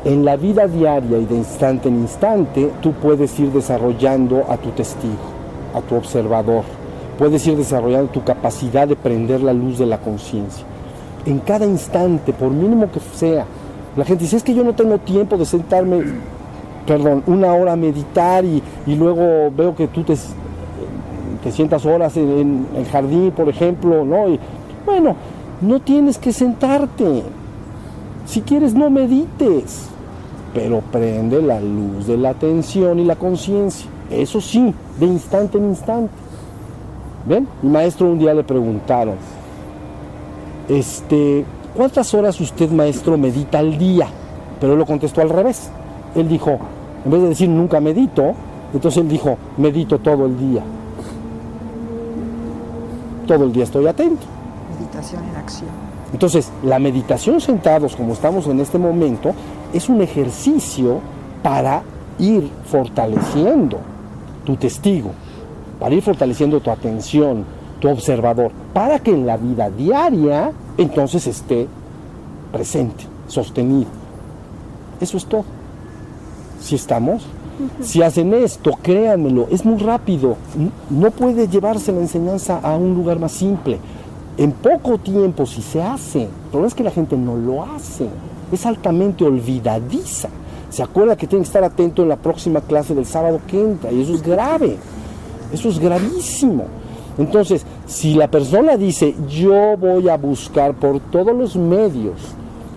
En la vida diaria y de instante en instante, tú puedes ir desarrollando a tu testigo, a tu observador. Puedes ir desarrollando tu capacidad de prender la luz de la conciencia. En cada instante, por mínimo que sea. La gente dice, es que yo no tengo tiempo de sentarme, una hora a meditar y luego veo que tú te sientas horas en el jardín, por ejemplo, ¿no? Y, bueno, no tienes que sentarte. Si quieres, no medites, pero prende la luz de la atención y la conciencia. Eso sí, de instante en instante. ¿Ven? Mi maestro un día le preguntaron, ¿cuántas horas usted, maestro, medita al día? Pero él lo contestó al revés. Él dijo, en vez de decir nunca medito, entonces él dijo, medito todo el día. Todo el día estoy atento. Meditación en acción. Entonces, la meditación sentados, como estamos en este momento, es un ejercicio para ir fortaleciendo tu testigo, para ir fortaleciendo tu atención, tu observador, para que en la vida diaria entonces esté presente, sostenido. Eso es todo. ¿Sí estamos? Si hacen esto, créanmelo, es muy rápido. No puede llevarse la enseñanza a un lugar más simple. En poco tiempo, si se hace, el problema es que la gente no lo hace. Es altamente olvidadiza. Se acuerda que tiene que estar atento en la próxima clase del sábado que entra, y eso es grave. Eso es gravísimo. Entonces, si la persona dice, yo voy a buscar por todos los medios,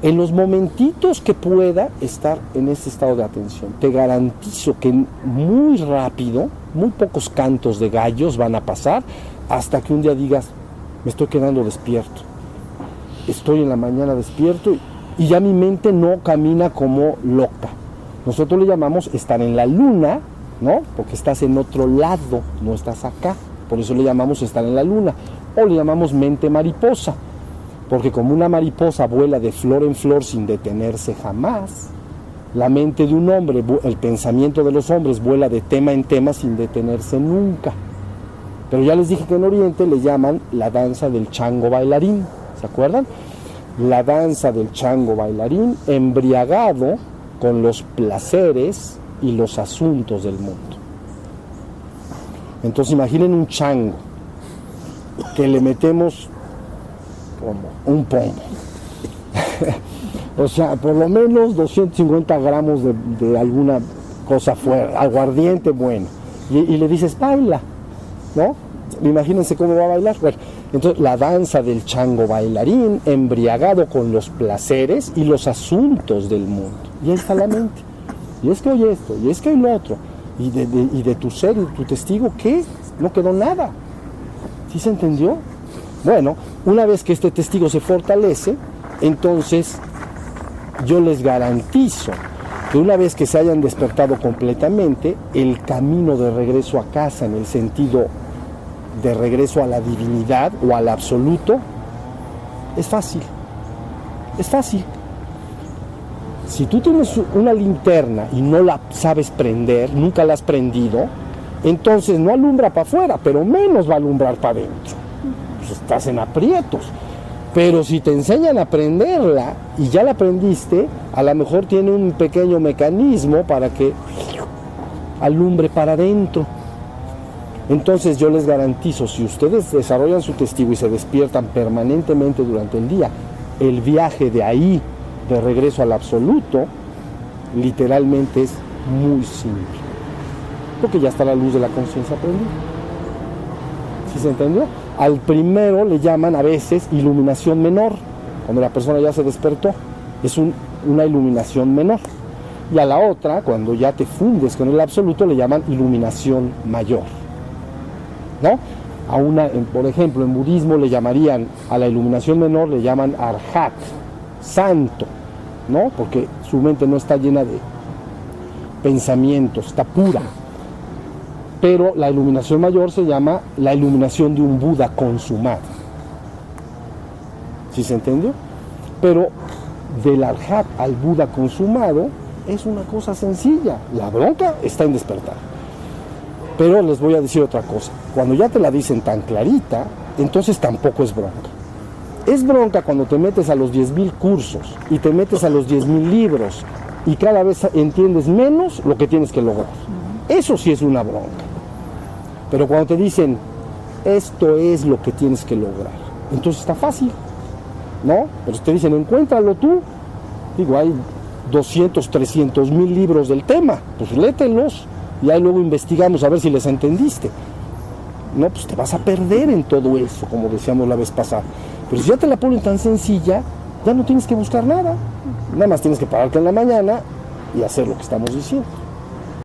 en los momentitos que pueda estar en este estado de atención, te garantizo que muy rápido, muy pocos cantos de gallos van a pasar hasta que un día digas, me estoy quedando despierto. Estoy en la mañana despierto y ya mi mente no camina como loca. Nosotros le llamamos estar en la luna, ¿no? Porque estás en otro lado, no estás acá. Por eso le llamamos estar en la luna. O le llamamos mente mariposa. Porque como una mariposa vuela de flor en flor sin detenerse jamás, la mente de un hombre, el pensamiento de los hombres vuela de tema en tema sin detenerse nunca. Pero ya les dije que en Oriente le llaman la danza del chango bailarín. ¿Se acuerdan? La danza del chango bailarín embriagado con los placeres y los asuntos del mundo. Entonces imaginen un chango que le metemos como un pomo. O sea, por lo menos 250 gramos de alguna cosa fuera, aguardiente bueno. Y le dices, baila, ¿no? Imagínense cómo va a bailar. Bueno, entonces la danza del chango bailarín embriagado con los placeres y los asuntos del mundo. Y ahí está la mente. Y es que hoy esto, y es que hoy lo otro. Y de tu ser y tu testigo, ¿qué? No quedó nada. ¿Sí se entendió? Bueno, una vez que este testigo se fortalece, entonces yo les garantizo que una vez que se hayan despertado completamente, el camino de regreso a casa, en el sentido de regreso a la divinidad o al absoluto, es fácil. Es fácil. Si tú tienes una linterna y no la sabes prender, nunca la has prendido, entonces no alumbra para afuera, pero menos va a alumbrar para adentro. Pues estás en aprietos. Pero si te enseñan a prenderla y ya la aprendiste, a lo mejor tiene un pequeño mecanismo para que alumbre para adentro. Entonces yo les garantizo, si ustedes desarrollan su testigo y se despiertan permanentemente durante el día, el viaje de ahí, de regreso al absoluto, literalmente es muy simple. Porque ya está la luz de la conciencia prendida. ¿Sí se entendió? Al primero le llaman a veces iluminación menor, cuando la persona ya se despertó, es una iluminación menor. Y a la otra, cuando ya te fundes con el absoluto, le llaman iluminación mayor, ¿no? Por ejemplo, en budismo le llamarían, a la iluminación menor le llaman arhat, santo, ¿no? Porque su mente no está llena de pensamientos, está pura. Pero la iluminación mayor se llama la iluminación de un Buda consumado. ¿Sí se entendió? Pero del arhat al Buda consumado es una cosa sencilla. La bronca está en despertar. Pero les voy a decir otra cosa. Cuando ya te la dicen tan clarita, entonces tampoco es bronca. Es bronca cuando te metes a los 10,000 cursos y te metes a los 10,000 libros y cada vez entiendes menos lo que tienes que lograr. Eso sí es una bronca. Pero cuando te dicen, esto es lo que tienes que lograr, entonces está fácil, ¿no? Pero si te dicen, encuéntralo tú, digo, hay 200, 300 mil libros del tema, pues lételos y ahí luego investigamos a ver si les entendiste. No, pues te vas a perder en todo eso, como decíamos la vez pasada. Pero si ya te la ponen tan sencilla, ya no tienes que buscar nada. Nada más tienes que pararte en la mañana y hacer lo que estamos diciendo.